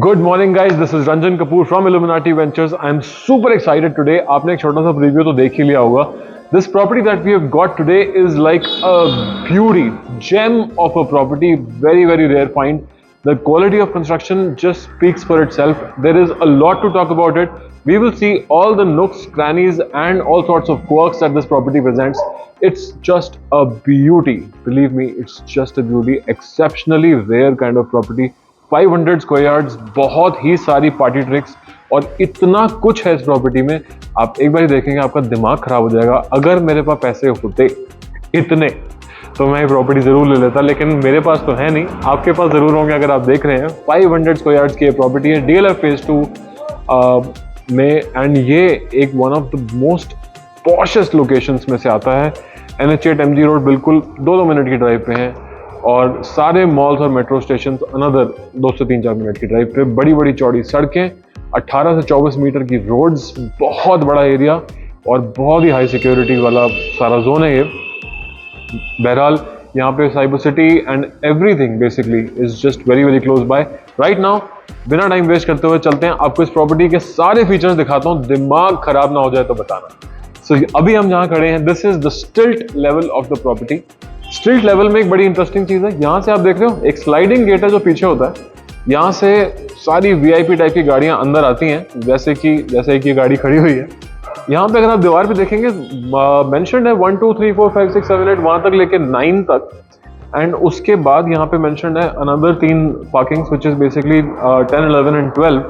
Good morning guys, this is Ranjan Kapoor from Illuminati Ventures. I am super excited today. आपने एक छोटा सा preview तो देख ही लिया होगा. This property that we have got today is like a beauty, gem of a property, very rare find. The quality of construction just speaks for itself. There is a lot to talk about it. We will see all the nooks, crannies and all sorts of quirks that this property presents. It's just a beauty. Believe me, it's just a beauty. Exceptionally rare kind of property. 500 square yards, बहुत ही सारी party tricks और इतना कुछ है इस property में. आप एक बार देखेंगे आपका दिमाग खराब हो जाएगा. अगर मेरे पास पैसे होते इतने तो मैं ये प्रॉपर्टी जरूर ले लेता, लेकिन मेरे पास तो है नहीं. आपके पास जरूर होंगे अगर आप देख रहे हैं. 500 स्क्वायर यार्ड्स की ये प्रॉपर्टी है DLF फेज 2 में, एंड ये एक one of the most poshest locations में से आता है. NH8 MG रोड बिल्कुल 2 मिनट की ड्राइव पे है और सारे मॉल्स और मेट्रो स्टेशन अनदर 2 से 3-4 मिनट की ड्राइव पे. बड़ी चौड़ी सड़कें, 18 से 24 मीटर की रोड्स, बहुत बड़ा एरिया और बहुत ही हाई सिक्योरिटी वाला सारा जोन है ये. बहरहाल यहाँ पे cyber city and everything basically is just very close by. Right now बिना टाइम वेस्ट करते हुए चलते हैं, आपको इस प्रॉपर्टी के सारे फीचर्स दिखाता हूँ. दिमाग खराब ना हो जाए तो बताना. सो अभी हम जहाँ खड़े हैं, दिस इज द स्टिल्ट level of the property. Street level में एक बड़ी इंटरेस्टिंग चीज है, यहाँ से आप देख रहे हो एक स्लाइडिंग गेट है जो पीछे होता है. यहाँ से सारी VIP टाइप की गाड़ियां अंदर आती हैं, जैसे कि गाड़ी खड़ी हुई है. यहाँ पे अगर आप दीवार पे देखेंगे मेंशन्ड है 1 2 3 4 5 6 7 8 वहां तक लेके 9 तक. एंड उसके बाद यहाँ पे मेंशन्ड है another 3 parkings which is basically 10 11 and 12.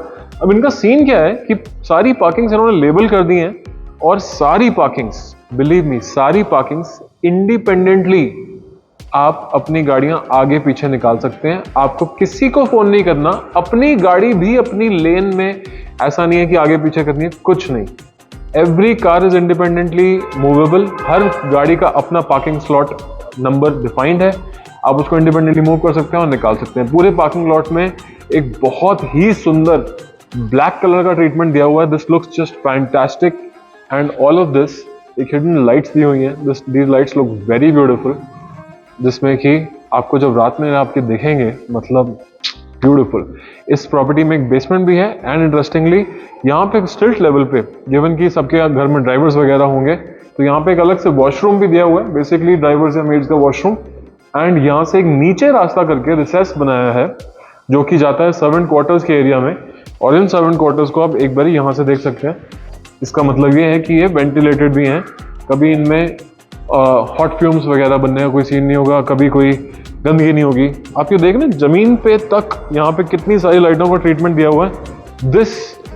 अब इनका सीन क्या है कि सारी पार्किंग्स इन्होंने लेबल कर दी हैं और सारी पार्किंग्स, बिलीव मी, सारी पार्किंग्स इंडिपेंडेंटली आप अपनी गाड़ियां आगे पीछे निकाल सकते हैं. आपको किसी को फोन नहीं करना, अपनी गाड़ी भी अपनी लेन में, ऐसा नहीं है कि आगे पीछे करनी है, कुछ नहीं. Every car is independently movable. हर गाड़ी का अपना पार्किंग स्लॉट नंबर डिफाइंड है. आप उसको इंडिपेंडेंटली मूव कर सकते हैं और निकाल सकते हैं. पूरे पार्किंग लॉट में एक बहुत ही सुंदर ब्लैक कलर का ट्रीटमेंट दिया हुआ है. This looks just fantastic and all of this, एक हिडन लाइट्स दी हुई हैं. These lights look very beautiful, जिसमें कि आपको जब रात में आपके दिखेंगे मतलब ब्यूटीफुल. इस प्रॉपर्टी में एक बेसमेंट भी है एंड इंटरेस्टिंगली यहाँ पे स्ट्रीट लेवल पे, गिवन कि सबके घर में ड्राइवर्स वगैरह होंगे, तो यहाँ पे एक अलग से वॉशरूम भी दिया हुआ है, बेसिकली ड्राइवर्स या मेड्स का वॉशरूम. एंड यहाँ से एक नीचे रास्ता करके रिसेस बनाया है जो कि जाता है सर्वेंट क्वार्टर्स के एरिया में. और इन सर्वेंट क्वार्टर्स को आप एक बार यहाँ से देख सकते हैं. इसका मतलब ये है कि ये वेंटिलेटेड भी हैं. कभी इनमें हॉट फ्यूम्स वगैरह बनने का कोई सीन नहीं होगा, कभी कोई गंदगी नहीं होगी. आप ये देख रहे हैं जमीन पे तक यहाँ पे कितनी सारी लाइटों का ट्रीटमेंट दिया हुआ है. This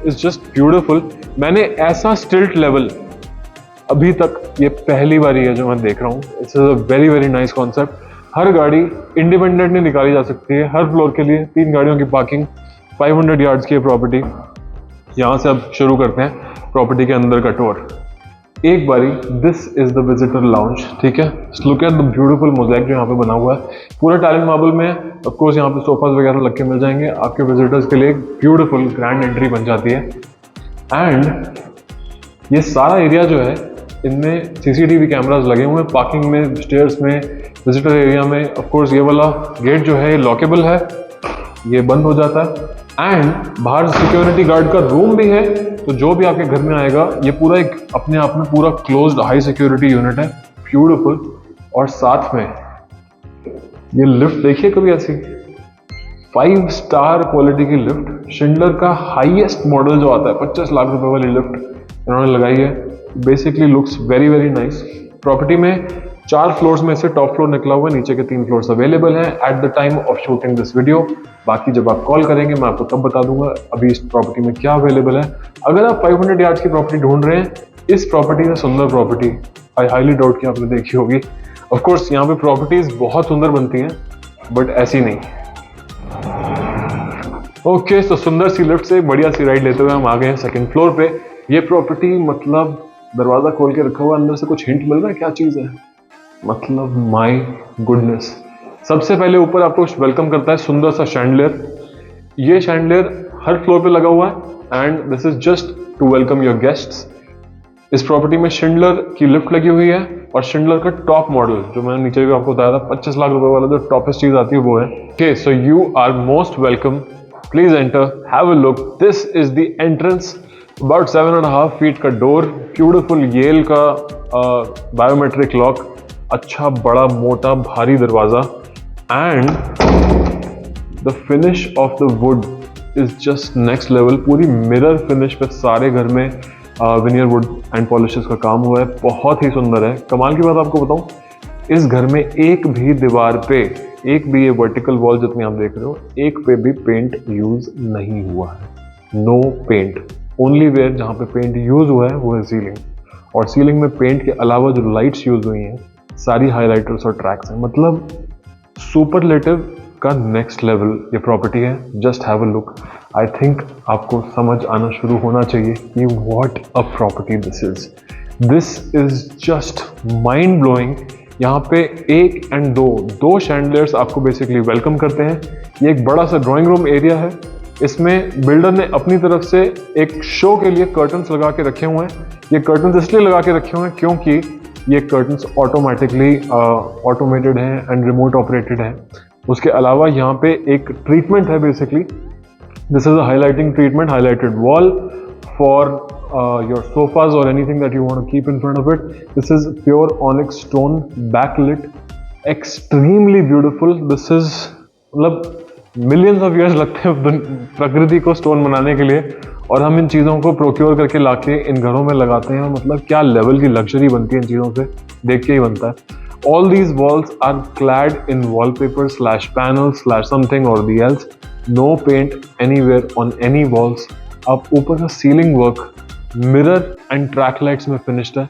is just beautiful. मैंने ऐसा स्टिल्ट लेवल अभी तक ये पहली बार ही है जो मैं देख रहा हूँ. It's a very nice concept. हर गाड़ी इंडिपेंडेंटली निकाली जा सकती है. हर फ्लोर के लिए 3 गाड़ियों की पार्किंग. 500 यार्ड्स की प्रॉपर्टी. यहाँ से अब शुरू करते हैं प्रॉपर्टी के अंदर का टूर. एक बारी, this is the visitor lounge. ठीक है, look at the beautiful mosaic जो यहाँ पे बना हुआ है, पूरा टैलेंट मार्बल में. ऑफ कोर्स यहाँ पे सोफाज वगैरह लग के मिल जाएंगे आपके विजिटर्स के लिए. ब्यूटीफुल ग्रैंड एंट्री बन जाती है. एंड ये सारा एरिया जो है, इनमें CCTV कैमरास लगे हुए हैं. पार्किंग में, स्टेयर्स में, विजिटर एरिया में. ऑफ कोर्स ये वाला गेट जो है लॉकेबल है, ये बंद हो जाता है. एंड बाहर सिक्योरिटी गार्ड का रूम भी है, तो जो भी आपके घर में आएगा ये पूरा एक अपने आप में पूरा क्लोज्ड हाई सिक्योरिटी यूनिट है. ब्यूटीफुल. और साथ में ये लिफ्ट देखिए कभी ऐसी 5 स्टार क्वालिटी की लिफ्ट. शिंडलर का हाईएस्ट मॉडल जो आता है, 25 लाख रुपए वाली लिफ्ट इन्होंने लगाई है. Basically looks very nice. Property में 4 फ्लोर्स में से टॉप फ्लोर निकला हुआ है, नीचे के 3 फ्लोर्स अवेलेबल हैं at the time of shooting this video. बाकी जब आप कॉल करेंगे मैं आपको तब बता दूंगा अभी इस प्रॉपर्टी में क्या अवेलेबल है. अगर आप 500 यार्ड्स की प्रॉपर्टी ढूंढ रहे हैं, इस प्रॉपर्टी में सुंदर प्रॉपर्टी, आई हाईली डाउट कि आपने देखी होगी. ऑफ कोर्स यहाँ पे प्रॉपर्टीज बहुत सुंदर बनती हैं, बट ऐसी नहीं. ओके, तो सुंदर सी लिफ्ट से बढ़िया सी राइड लेते हुए हम आ गए हैं 2nd फ्लोर पे. ये प्रॉपर्टी मतलब दरवाजा खोल के रखा हुआ, अंदर से कुछ हिंट मिल रहा है क्या चीज है, मतलब माय गुडनेस. सबसे पहले ऊपर आपको वेलकम करता है सुंदर सा शैंडलियर. ये शैंडलियर हर फ्लोर पे लगा हुआ है and this is just to welcome your guests. इस प्रॉपर्टी में शिंडलर की लिफ्ट लगी हुई है और शिंडलर का टॉप मॉडल जो मैंने नीचे भी आपको बताया था 25 लाख रुपए वाला जो टॉपेस्ट चीज आती है वो है. Okay, so you are most welcome Please enter, have a look. This is the entrance. About 7.5 feet का डोर, ब्यूटिफुल येल का बायोमेट्रिक लॉक, अच्छा बड़ा मोटा भारी दरवाजा, and the finish off the wood is just next level. पूरी mirror finish पे सारे घर में विनियर वुड एंड पॉलिशेस का काम हुआ है. बहुत ही सुंदर है. कमाल की बात आपको बताऊं, इस घर में एक भी दीवार पे, एक भी ये वर्टिकल वॉल जितनी आप देख रहे हो, एक पे भी पेंट यूज नहीं हुआ है. No paint. ओनली वेयर जहाँ पे पेंट यूज हुआ है वो है सीलिंग. और सीलिंग में पेंट के अलावा जो लाइट्स यूज हुई हैं सारी हाइलाइटर्स और ट्रैक्स हैं. मतलब सुपरलेटिव का नेक्स्ट लेवल ये प्रॉपर्टी है. Just have a look. I think आपको समझ आना शुरू होना चाहिए कि what a property this is. This is just mind blowing. यहाँ पे एक एंड दो शैंडलियर्स आपको बेसिकली वेलकम करते हैं. ये एक बड़ा सा ड्राइंग रूम एरिया है. इसमें बिल्डर ने अपनी तरफ से एक शो के लिए कर्टन्स लगा के रखे हुए हैं. ये कर्टन्स इसलिए लगा के रखे हुए हैं क्योंकि ये कर्टन्स ऑटोमेटिकली ऑटोमेटेड हैं एंड रिमोट ऑपरेटेड हैं. उसके अलावा यहाँ पे एक ट्रीटमेंट है basically. This is a highlighting treatment, highlighted wall for your sofas or anything that you want to keep in front of it. This is pure onyx stone backlit, extremely beautiful. This is मतलब millions of years लगते हैं प्रकृति को stone बनाने के लिए, और हम इन चीज़ों को प्रोक्योर करके लाके इन घरों में लगाते हैं. मतलब क्या लेवल की लग्जरी बनती है इन चीज़ों से, देख के ही बनता है. All these walls are clad in wallpaper / panels / something or the else. No paint anywhere on any walls. आप ऊपर का ceiling work mirror and track lights में फिनिश्ड है.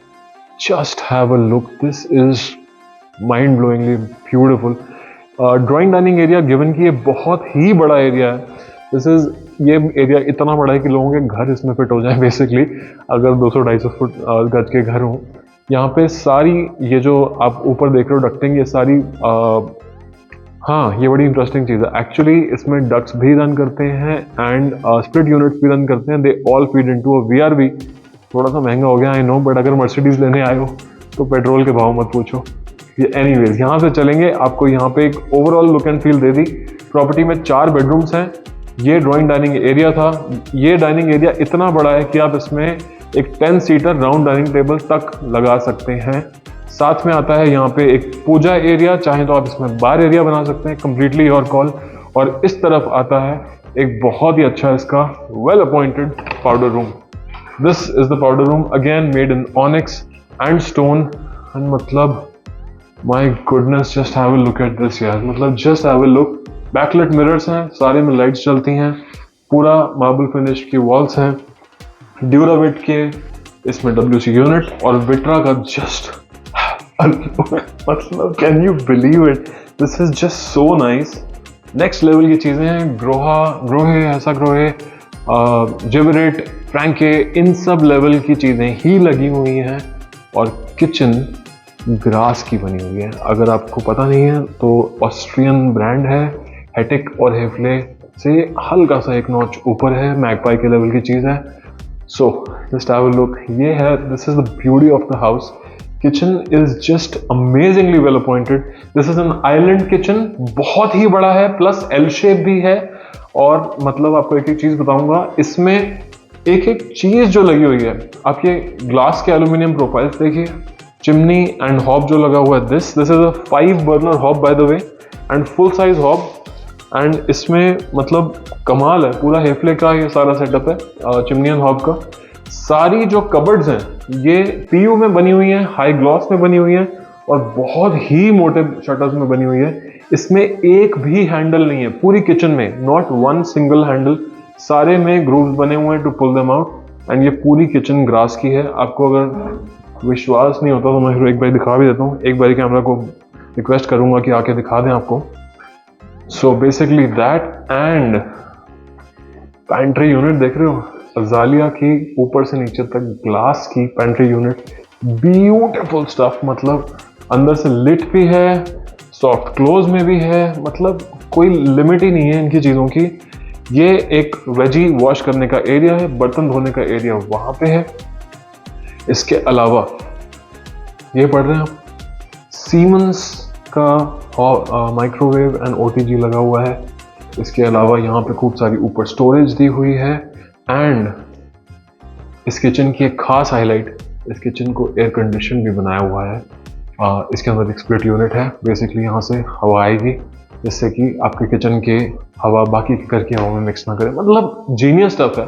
Just have a look. This is mind blowingly beautiful. Drawing dining area, given कि ये बहुत ही बड़ा area है. दिस इज ये एरिया इतना बड़ा है कि लोगों के घर इसमें फिट हो जाए बेसिकली, अगर 200-250 फुट गज के घर हों. यहाँ पे सारी ये जो आप ऊपर देख रहे हो डक्टिंग, ये सारी हाँ, ये बड़ी इंटरेस्टिंग चीज़ है. एक्चुअली इसमें डक्ट्स भी रन करते हैं एंड स्प्लिट यूनिट्स भी रन करते हैं. They all feed into a VRV. थोड़ा सा महंगा हो गया आई नो, बट अगर मर्सिडीज लेने आए हो तो पेट्रोल के भाव मत पूछो. ये एनीवेज, यहाँ से चलेंगे. आपको यहाँ पे एक overall look and feel they the. Property में 4 बेडरूम्स हैं. ये ड्राइंग डाइनिंग एरिया था. ये डाइनिंग एरिया इतना बड़ा है कि आप इसमें एक 10 सीटर राउंड डाइनिंग टेबल तक लगा सकते हैं. साथ में आता है यहाँ पे एक पूजा एरिया, चाहे तो आप इसमें बार एरिया बना सकते हैं, कंप्लीटली योर कॉल. और इस तरफ आता है एक बहुत ही अच्छा इसका well appointed powder room. This is the powder room, again made in onyx and stone. And मतलब my goodness, just have a look at this यार. मतलब just have a look. Backlight mirrors हैं, सारे में लाइट्स चलती हैं. पूरा marble finish की वॉल्स हैं. ड्यूराविट के इसमें WC यूनिट और विट्रा का जस्ट मतलब can you believe it, this is just so nice. Next level की चीज़ें हैं. ग्रोहे, ऐसा ग्रोहे, जिबरेट, फ्रैंके, इन सब लेवल की चीज़ें ही लगी हुई हैं. और किचन ग्रास की बनी हुई है. अगर आपको पता नहीं है तो ऑस्ट्रियन ब्रांड है. हेटिक और हेफले से हल्का सा एक नॉच ऊपर है. मैगपाई के लेवल की चीज़ है. So just have a look. ये है, this is the beauty of the house. Kitchen is just amazingly well appointed. This is an island kitchen. बहुत ही बड़ा है, प्लस एल शेप भी है. और मतलब आपको एक एक चीज बताऊंगा, इसमें एक एक चीज जो लगी हुई है. आप ये ग्लास के एल्यूमिनियम प्रोफाइल्स देखिए. चिमनी एंड हॉब जो लगा हुआ है, this is a 5 burner hob by the way, and full size hob. And इसमें मतलब कमाल है. पूरा हेफले का ये सारा सेटअप है, चिमनी एंड हॉब का. सारी जो कबर्ड्स हैं ये PU में बनी हुई हैं, हाई ग्लॉस में बनी हुई हैं, और बहुत ही मोटे शटर्स में बनी हुई है. इसमें एक भी हैंडल नहीं है पूरी किचन में, नॉट वन सिंगल हैंडल. सारे में ग्रूव्स बने हुए हैं to pull them out. And ये पूरी किचन ग्रास की है. आपको अगर विश्वास नहीं होता तो मैं एक बार दिखा भी देता हूँ. एक बार कैमरा को रिक्वेस्ट करूंगा कि आके दिखा दें आपको. So basically that, and pantry unit देख रहे हो, अजालिया की ऊपर से नीचे तक ग्लास की पैंट्री यूनिट. Beautiful stuff. मतलब अंदर से लिट भी है, सॉफ्ट क्लोज में भी है. मतलब कोई लिमिट ही नहीं है इनकी चीज़ों की. ये एक वेजी वॉश करने का एरिया है, बर्तन धोने का एरिया वहाँ पे है. इसके अलावा ये पढ़ रहे हैं आप, सीमेंस का माइक्रोवेव एंड OTG लगा हुआ है. इसके अलावा यहाँ पे खूब सारी ऊपर स्टोरेज दी हुई है। एंड इस किचन की एक खास हाईलाइट, इस किचन को एयर कंडीशन भी बनाया हुआ है। इसके अंदर एक स्प्लिट यूनिट है, बेसिकली यहाँ से हवा आएगी जिससे कि आपके किचन के हवा बाकी के घर की हवा में मिक्स ना करे। मतलब जीनियस स्टफ है,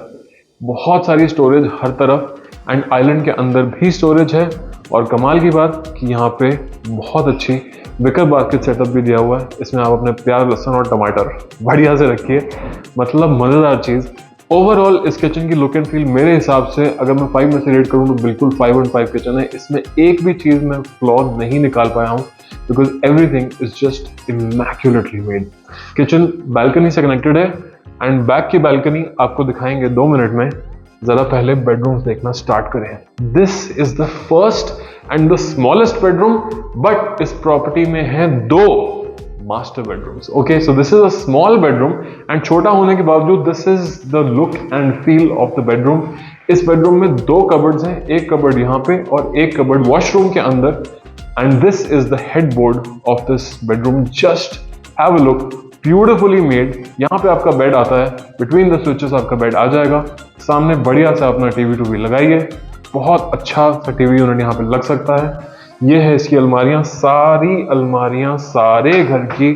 बहुत सारी स्टोरेज हर तरफ, एंड आइलैंड के अंदर भी स्टोरेज है। और कमाल की बात कि यहाँ पे बहुत अच्छी विकर बास्केट सेटअप भी दिया हुआ है। इसमें आप अपने प्याज, लहसुन और टमाटर बढ़िया से रखिए, मतलब मज़ेदार चीज़। ओवरऑल इस किचन की लुक एंड फील मेरे हिसाब से अगर मैं 5 में से रेट करूँ तो बिल्कुल 5/5 किचन है। इसमें एक भी चीज़ मैं फ्लॉ नहीं निकाल पाया हूँ, because everything is just immaculately made. Kitchen balcony से कनेक्टेड है, एंड बैक की बालकनी आपको दिखाएंगे 2 मिनट में। जरा पहले बेडरूम्स देखना स्टार्ट करें। This is the first and the smallest bedroom, but इस प्रॉपर्टी में है 2 master bedrooms. Okay, so this is a small bedroom, and छोटा होने के बावजूद this is the look and feel of the bedroom. इस बेडरूम में 2 कबर्ड्स हैं, एक कबर्ड यहाँ पे और एक कबर्ड वॉशरूम के अंदर, and this is the headboard of this bedroom. Just have a look, beautifully made. यहाँ पे आपका बेड आता है, बिटवीन द स्विचेस आपका बेड आ जाएगा। सामने बढ़िया सा अपना टीवी टूवी लगाइए, बहुत अच्छा सा टीवी यूनिट यहाँ पे लग सकता है। ये है इसकी अलमारियां, सारी अलमारियां सारे घर की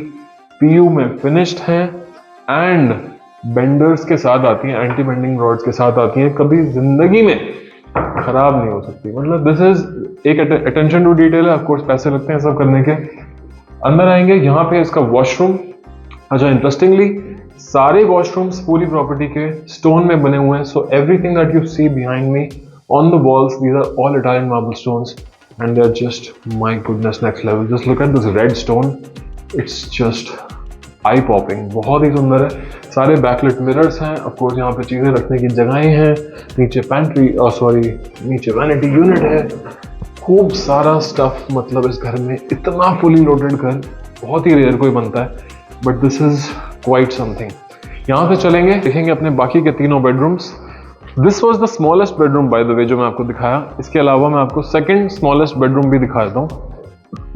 पीयू में फिनिश्ड हैं, एंड बेंडर्स के साथ आती हैं, एंटी बेंडिंग रॉड्स के साथ आती हैं, कभी जिंदगी में खराब नहीं हो सकती। मतलब दिस इज एक अटेंशन टू डिटेल है। ऑफकोर्स पैसे लगते हैं सब करने के। अंदर आएंगे, यहाँ पे इसका वॉशरूम। अच्छा, इंटरेस्टिंगली सारे वॉशरूम्स पूरी प्रॉपर्टी के स्टोन में बने हुए हैं। So everything that you see behind me on the walls, these are all Italian marble stones, and they're just, my goodness, next level. Just look at this red stone, it's just eye popping, बहुत ही सुंदर है। सारे backlit mirrors हैं, of course यहाँ पे चीज़ें रखने की जगहें हैं। नीचे पैंट्री, नीचे वैनिटी यूनिट है, खूब सारा स्टफ। मतलब इस घर में इतना फुली लोडेड घर बहुत ही रेयर कोई बनता है, but this is quite something. यहाँ से चलेंगे, देखेंगे अपने बाकी के 3 bedrooms. This was the smallest bedroom by the way जो मैं आपको दिखाया। इसके अलावा मैं आपको सेकंड स्मॉलेस्ट बेडरूम भी दिखा देता हूँ,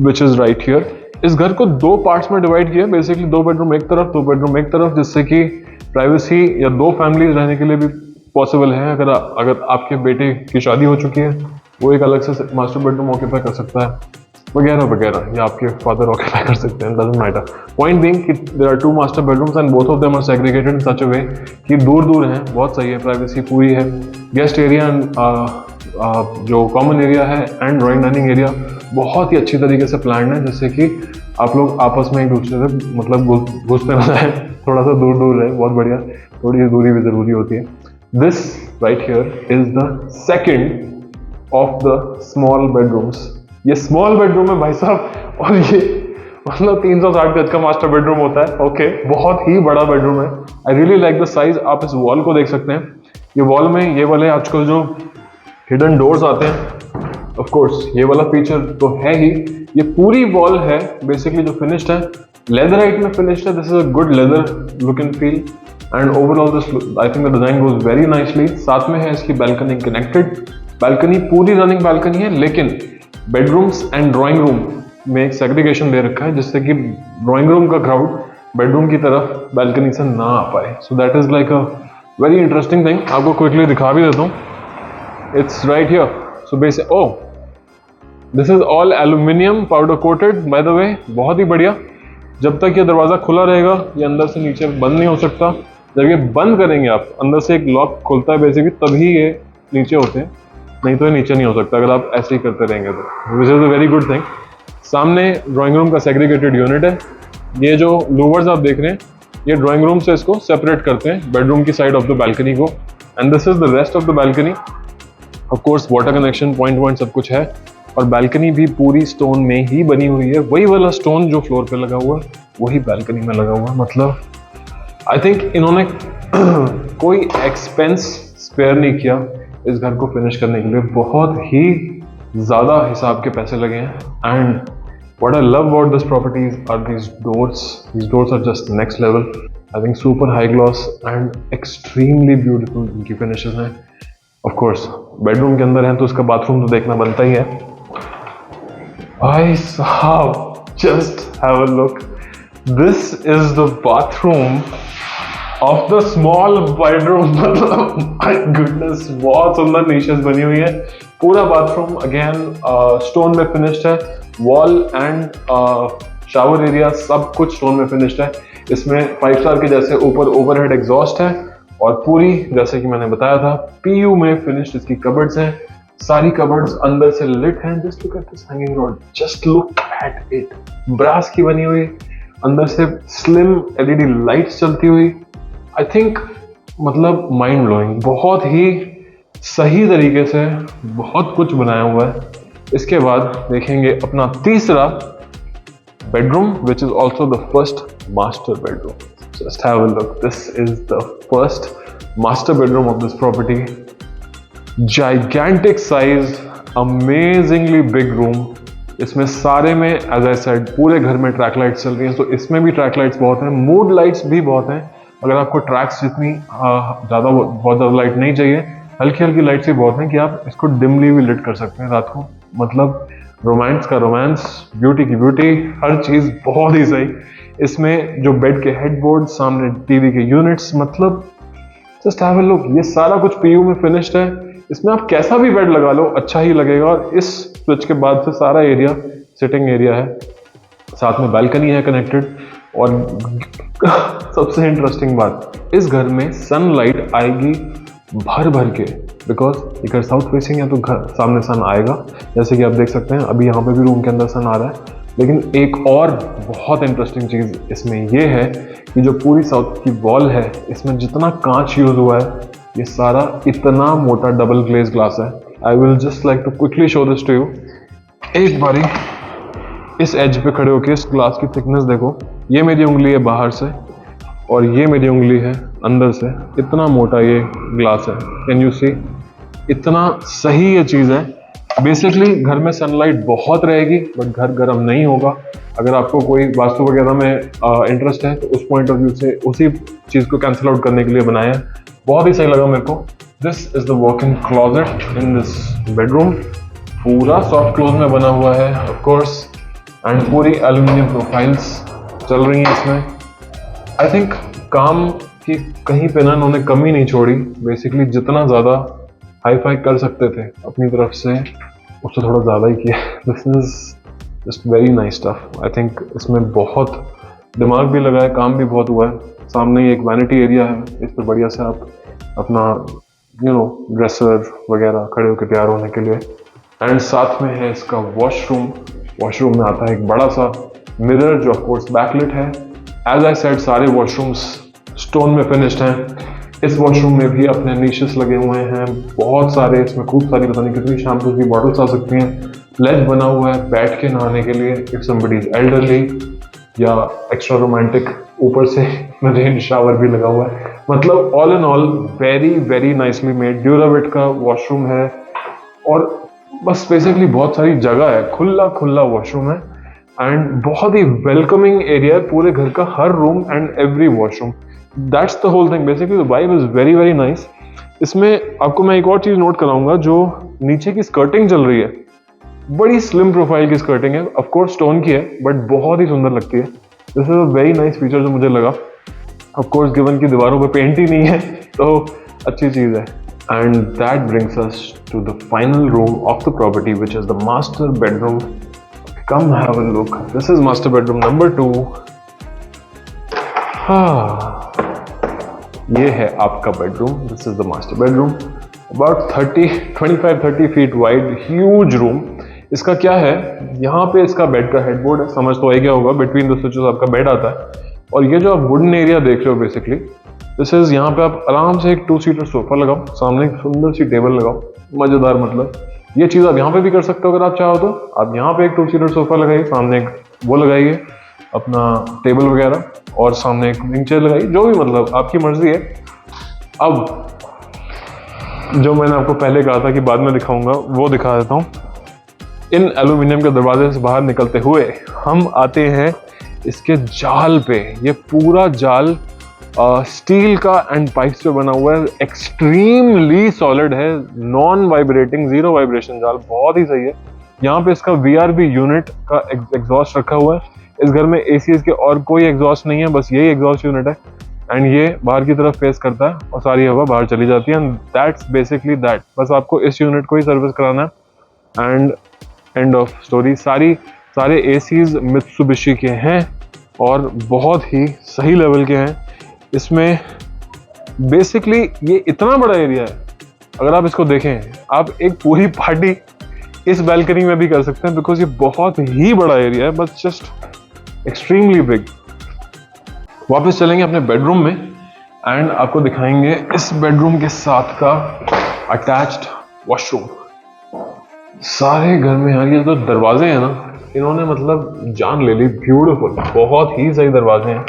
विच इज राइट हियर। इस घर को 2 पार्ट्स में डिवाइड किया, बेसिकली 2 बेडरूम एक तरफ, 2 बेडरूम एक तरफ, जिससे कि प्राइवेसी या 2 फैमिलीज रहने के लिए भी पॉसिबल है। अगर आपके बेटे की शादी हो चुकी है, वो एक अलग से मास्टर बेडरूम ऑक्यूपाई कर सकता है, वगैरह वगैरह, या आपके फादर ऑक्यूपाई कर सकते हैं, डजंट मैटर। पॉइंट बीइंग कि there are 2 master bedrooms and both of them are segregated in such a way कि दूर दूर हैं, बहुत सही है, प्राइवेसी पूरी है। गेस्ट एरिया एंड जो कॉमन एरिया है एंड ड्राइंग डाइनिंग एरिया बहुत ही अच्छी तरीके से प्लान है, जिससे कि आप लोग आपस में एक दूसरे से मतलब घुसते ना जाए, थोड़ा सा दूर दूर रहे, बहुत बढ़िया। थोड़ी सी दूरी भी जरूरी होती है। This right here is the second of the small bedrooms. ये स्मॉल बेडरूम है भाई साहब, और ये मतलब 360 गज का मास्टर बेडरूम होता है। ओके, बहुत ही बड़ा बेडरूम है। I really like the size. आप इस वॉल को देख सकते हैं, ये वॉल में ये वाले आजकल जो हिडन डोर्स आते हैं, ऑफ कोर्स ये वाला फीचर तो है ही। ये पूरी वॉल है बेसिकली जो फिनिश्ड है, लेदराइट में फिनिश्ड है। This is a good leather look and feel, and overall this I think the design goes very nicely. साथ में है इसकी बैल्कनी कनेक्टेड। बैल्कनी पूरी रनिंग बैल्कनी है, लेकिन बेडरूम्स एंड ड्राइंग रूम में एक सेग्रीगेशन दे रखा है, जिससे कि ड्राइंग रूम का क्राउड बेडरूम की तरफ बैल्कनी से ना आ पाए। So that is like a very interesting thing. आपको क्विकली दिखा भी देता हूँ, it's right here. So basic this is all aluminium powder coated by the way, बहुत ही बढ़िया। जब तक ये दरवाजा खुला रहेगा, ये अंदर से नीचे बंद नहीं हो सकता। जब ये बंद करेंगे आप, अंदर से एक लॉक खुलता है बेसिकली, तभी ये नीचे होते हैं, नहीं तो ये नीचे नहीं हो सकता अगर आप ऐसे ही करते रहेंगे तो। Which is a very good thing. सामने ड्राइंग रूम का सेग्रीगेटेड यूनिट है। ये जो लूवर्स आप देख रहे हैं, ये ड्राइंग रूम से इसको सेपरेट करते हैं बेडरूम की साइड ऑफ द बैल्कनी को, and this is the rest of the balcony. Of course water connection point सब कुछ है, और बैल्कनी भी पूरी स्टोन में ही बनी हुई है। वही वाला स्टोन जो फ्लोर पे लगा हुआ है, वही बैल्कनी में लगा हुआ है। मतलब आई थिंक इन्होंने कोई एक्सपेंस स्पेयर नहीं किया इस घर को फिनिश करने के लिए। बहुत ही ज़्यादा हिसाब के पैसे लगे हैं। And what I love about this properties are these doors. These doors are just next level. I think super high gloss and extremely beautiful इनकी फिनिशेस हैं। ऑफ कोर्स बेडरूम के अंदर है तो उसका बाथरूम तो देखना बनता ही है। भाई साहब, just have a look. This is the bathroom of the small bedroom. My goodness, बहुत सुंदर नीशेस बनी हुई है. पूरा बाथरूम अगेन स्टोन में फिनिश्ड है. वॉल एंड शावर एरिया सब कुछ स्टोन में फिनिश्ड है. इसमें 5 स्टार के जैसे ऊपर ओवरहेड एग्जॉस्ट है और पूरी जैसे कि मैंने बताया था पीयू में फिनिश्ड इसकी कबर्ड्स हैं. सारी कबर्ड्स अंदर से लिट हैं. Just look at this hanging rod, just look at it. Brass की बनी हुई, अंदर से स्लिम एलईडी लाइट्स चलती हुई. आई थिंक मतलब माइंड ब्लोइंग, बहुत ही सही तरीके से बहुत कुछ बनाया हुआ है. इसके बाद देखेंगे अपना तीसरा bedroom which is also the first master bedroom. Just have a look. This is the first master bedroom of this property. Gigantic size, amazingly big room. इसमें सारे में एज आई सेड पूरे घर में ट्रैक लाइट्स चल रही हैं, तो इसमें भी ट्रैक लाइट्स बहुत हैं. मूड लाइट्स भी बहुत हैं. अगर आपको ट्रैक्स जितनी बहुत ज़्यादा लाइट नहीं चाहिए, हल्की हल्की लाइट्स भी बहुत हैं कि आप इसको डिमली भी लिट कर सकते हैं रात को. मतलब रोमांस का रोमांस, ब्यूटी की ब्यूटी, हर चीज़ बहुत ही सही. इसमें जो बेड के हेडबोर्ड, सामने टीवी के यूनिट्स, मतलब जस्ट हैव अ लुक. ये सारा कुछ पीयू में फिनिश्ड है. इसमें आप कैसा भी बेड लगा लो अच्छा ही लगेगा. और इस स्विच के बाद से सारा एरिया सिटिंग एरिया है. साथ में बालकनी है कनेक्टेड. और सबसे इंटरेस्टिंग बात, इस घर में सनलाइट आएगी भर भर के, बिकॉज ये घर साउथ फेसिंग है तो घर सामने सन आएगा. जैसे कि आप देख सकते हैं अभी यहाँ पे भी रूम के अंदर सन आ रहा है. लेकिन एक और बहुत इंटरेस्टिंग चीज़ इसमें ये है कि जो पूरी साउथ की वॉल है, इसमें जितना कांच यूज हुआ है, ये सारा इतना मोटा डबल ग्लेज ग्लास है. I will just like to quickly show this to you. एक बारी इस एज पे खड़े होकर इस ग्लास की थिकनेस देखो. ये मेरी उंगली है बाहर से और ये मेरी उंगली है अंदर से. इतना मोटा ये ग्लास है. Can you see? इतना सही ये चीज़ है. बेसिकली घर में सनलाइट बहुत रहेगी बट घर गर्म नहीं होगा. अगर आपको कोई वास्तु वगैरह में इंटरेस्ट है तो उस पॉइंट ऑफ व्यू से उसी चीज़ को कैंसिल आउट करने के लिए बनाया है. बहुत ही सही लगा मेरे को. This is the walk in closet in this bedroom. पूरा सॉफ्ट क्लोज में बना हुआ है ऑफ कोर्स. एंड पूरी एल्यूमिनियम प्रोफाइल्स चल रही हैं इसमें. आई थिंक काम की कहीं पे ना उन्होंने कमी नहीं छोड़ी. बेसिकली जितना ज़्यादा हाई फाई कर सकते थे अपनी तरफ से उससे थोड़ा ज़्यादा ही किया. This is just very nice stuff. I think इसमें बहुत दिमाग भी लगा है, काम भी बहुत हुआ है. सामने ही एक वैनिटी एरिया है, इस पर बढ़िया से आप अपना ड्रेसर वगैरह खड़े होकर तैयार होने के लिए. एंड साथ में है इसका वॉशरूम. वॉशरूम में आता है एक बड़ा सा मिरर जो ऑफकोर्स बैकलिट है. एज आई सेड सारे वॉशरूम्स स्टोन में फिनिश्ड हैं. इस वॉशरूम में भी अपने नीशेस लगे हुए हैं बहुत सारे. इसमें खूब सारी पता नहीं कितनी शैम्पूज की बॉटल्स आ सकती हैं. लेज बना हुआ है बैठ के नहाने के लिए इफ समबडी इज एल्डरली या एक्स्ट्रा रोमांटिक. ऊपर से रेन शावर भी लगा हुआ है. मतलब all in all very very nicely made. Duravit का वॉशरूम है और बस बेसिकली बहुत सारी जगह है. खुला खुला वॉशरूम है एंड बहुत ही वेलकमिंग एरिया है. पूरे घर का हर room and every washroom. That's the whole thing. Basically the vibe is very very nice. इसमें आपको मैं एक और चीज़ नोट कराऊंगा. जो नीचे की स्कर्टिंग चल रही है बड़ी स्लिम प्रोफाइल की स्कर्टिंग है. ऑफ कोर्स स्टोन की है बट बहुत ही सुंदर लगती है. This is a very nice feature जो मुझे लगा. ऑफ कोर्स गिवन की दीवारों पे पेंट ही नहीं है तो अच्छी चीज़ है. And that brings us to the final room of the property which is the master bedroom. Come have a look. This is master bedroom number 2. ये है आपका bedroom. This is the master bedroom. About 25-30 feet wide, huge room. इसका क्या है, यहाँ पे इसका bed का हेडबोर्ड है. समझ तो आ गया होगा, बिटवीन द स्विचेस आपका बेड आता है. और ये जो आप वुडन एरिया देख रहे हो बेसिकली दिस इज, यहाँ पे आप आराम से एक 2-सीटर सोफा लगाओ, सामने एक सुंदर सी टेबल लगाओ, मजेदार. मतलब ये चीज़ आप यहाँ पे भी कर सकते हो अगर आप चाहो तो. आप यहाँ पे एक 2-सीटर सोफा लगाइए, सामने एक वो लगाइए अपना टेबल वगैरह और सामने एक विंग चेयर लगाइए. जो भी मतलब आपकी मर्जी है. अब जो मैंने आपको पहले कहा था कि बाद में दिखाऊंगा वो दिखा देता हूँ. इन एल्यूमिनियम के दरवाजे से बाहर निकलते हुए हम आते हैं इसके जाल पे. ये पूरा जाल स्टील का एंड पाइप्स पे बना हुआ है. एक्सट्रीमली सॉलिड है, नॉन वाइब्रेटिंग, जीरो वाइब्रेशन जाल. बहुत ही सही है. यहाँ पे इसका VRB यूनिट का एग्जॉस्ट रखा हुआ है. इस घर में एसी के और कोई एग्जॉस्ट नहीं है, बस यही एग्जॉस्ट यूनिट है एंड ये बाहर की तरफ फेस करता है और सारी हवा बाहर चली जाती है एंड दैट्स बेसिकली दैट। बस आपको इस यूनिट को ही सर्विस कराना है एंड एंड ऑफ स्टोरी। सारे एसीज मित्सुबिशी के हैं और बहुत ही सही लेवल के हैं। इसमें बेसिकली ये इतना बड़ा एरिया है, अगर आप इसको देखें आप एक पूरी पार्टी इस बैल्कनी में भी कर सकते हैं बिकॉज ये बहुत ही बड़ा एरिया है, बट जस्ट एक्सट्रीमली बिग। वापस चलेंगे अपने बेडरूम में एंड आपको दिखाएंगे इस बेडरूम के साथ का अटैच्ड वॉशरूम। सारे घर में यार ये जो दरवाजे हैं ना, इन्होंने मतलब जान ले ली। ब्यूटीफुल, बहुत ही सही दरवाजे हैं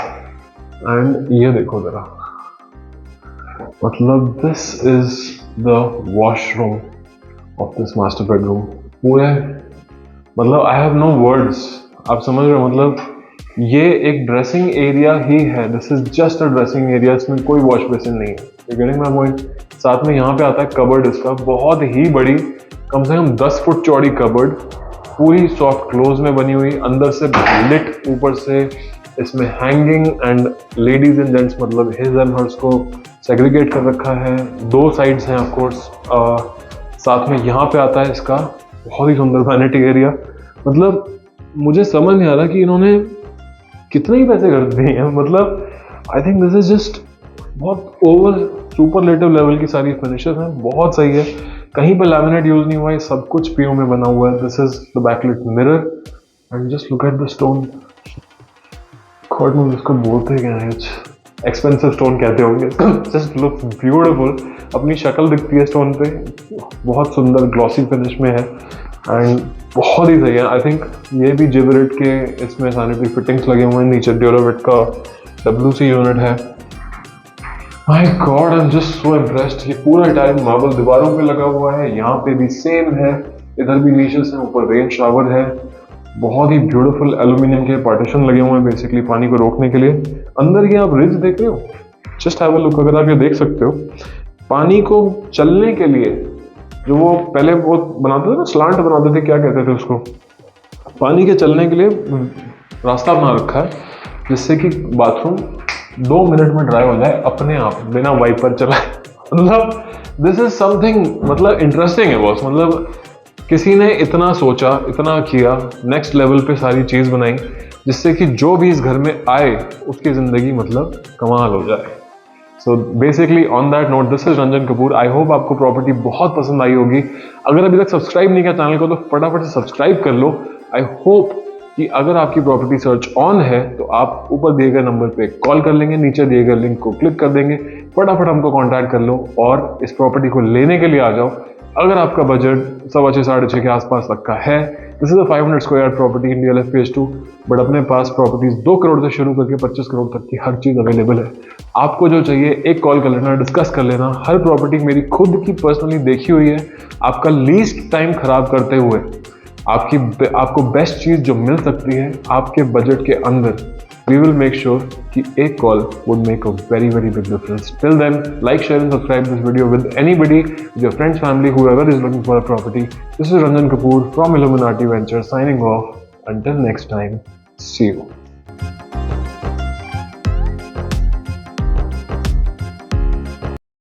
एंड ये देखो जरा, मतलब this is the washroom of this master bedroom. पूरे मतलब आई हैव नो वर्ड्स, आप समझ रहे हो, मतलब ये एक ड्रेसिंग एरिया ही है। This is just a dressing area, इसमें कोई वॉश बेसिन नहीं है। You getting my point? साथ में यहाँ पे आता है कबर्ड, इसका बहुत ही बड़ी, कम से कम 10 फुट चौड़ी कबर्ड, पूरी सॉफ्ट क्लोज में बनी हुई, अंदर से लिट, ऊपर से इसमें hanging and ladies and gents मतलब हिज एंड हर्स को सेग्रीगेट कर रखा है। 2 साइड्स हैं ऑफ कोर्स। साथ में यहाँ पे आता है इसका बहुत ही सुंदर वैनिटी एरिया। मतलब मुझे समझ नहीं आ रहा कि इन्होंने कितने ही पैसे खर्च दिए हैं। मतलब I think this is just बहुत ओवर सुपरलेटिव लेवल की सारी फिनिशेस हैं, बहुत सही है। कहीं पर लैमिनेट यूज नहीं हुआ है, सब कुछ पीओ में बना हुआ है। This is the backlit mirror and just look at the stone. God knows इसको बोलते क्या है, एक्सपेंसिव स्टोन कहते होंगे। जस्ट लुक्स ब्यूटीफुल, अपनी शक्ल दिखती है स्टोन पे, बहुत सुंदर ग्लॉसी फिनिश में है एंड बहुत ही सही है। आई थिंक ये भी जिबरेट के इसमें सैनिटरी फिटिंग्स लगे हुए हैं, नीचे ड्यूरावेट का WC यूनिट है। My God, I am just so impressed. ये पूरा टाइम मार्बल दीवारों पे लगा हुआ है, यहाँ पे भी सेम है, इधर भी नीचेस हैं, ऊपर रेन शावर है। बहुत ही ब्यूटीफुल एल्यूमिनियम के पार्टीशन लगे हुए हैं बेसिकली पानी को रोकने के लिए। अंदर ये आप रिज देख रहे हो, जस्ट हैव अ लुक। अगर आप ये देख सकते हो, पानी को चलने के लिए जो वो पहले वो बनाते थे ना, स्लांट बनाते थे, क्या कहते थे उसको, पानी के चलने के लिए रास्ता बना रखा है जिससे कि बाथरूम 2 मिनट में ड्राई हो जाए अपने आप बिना वाइपर चलाए। मतलब दिस इज समथिंग, मतलब इंटरेस्टिंग है बॉस। मतलब किसी ने इतना सोचा, इतना किया, नेक्स्ट लेवल पे सारी चीज बनाई जिससे कि जो भी इस घर में आए उसकी जिंदगी मतलब कमाल हो जाए। So basically on that note, this is Ranjan Kapoor. I hope आपको प्रॉपर्टी बहुत पसंद आई होगी। अगर अभी तक सब्सक्राइब नहीं किया चैनल को तो फटाफट से सब्सक्राइब कर लो। आई होप कि अगर आपकी प्रॉपर्टी सर्च ऑन है तो आप ऊपर दिए गए नंबर पे कॉल कर लेंगे, नीचे दिए गए लिंक को क्लिक कर देंगे, फटाफट हमको कांटेक्ट कर लो और इस प्रॉपर्टी को लेने के लिए आ जाओ। अगर आपका बजट 6.25 साढ़े 6 के आसपास तक का है, this is a 500 square property in DLF Phase 2, but अपने पास प्रॉपर्टीज 2 करोड़ से शुरू करके 25 करोड़ तक की हर चीज अवेलेबल है। आपको जो चाहिए एक कॉल कर लेना, डिस्कस कर लेना। हर प्रॉपर्टी मेरी खुद की पर्सनली देखी हुई है, आपका लीस्ट टाइम खराब करते हुए आपको बेस्ट चीज जो मिल सकती है आपके बजट के अंदर। वी विल मेक श्योर कि एक call would make a very very big difference. Till then, like, share and subscribe this video with anybody, with your friends, family, whoever is looking for a property. This is Ranjan Kapoor from Illuminati Ventures signing off. Until next time, see you.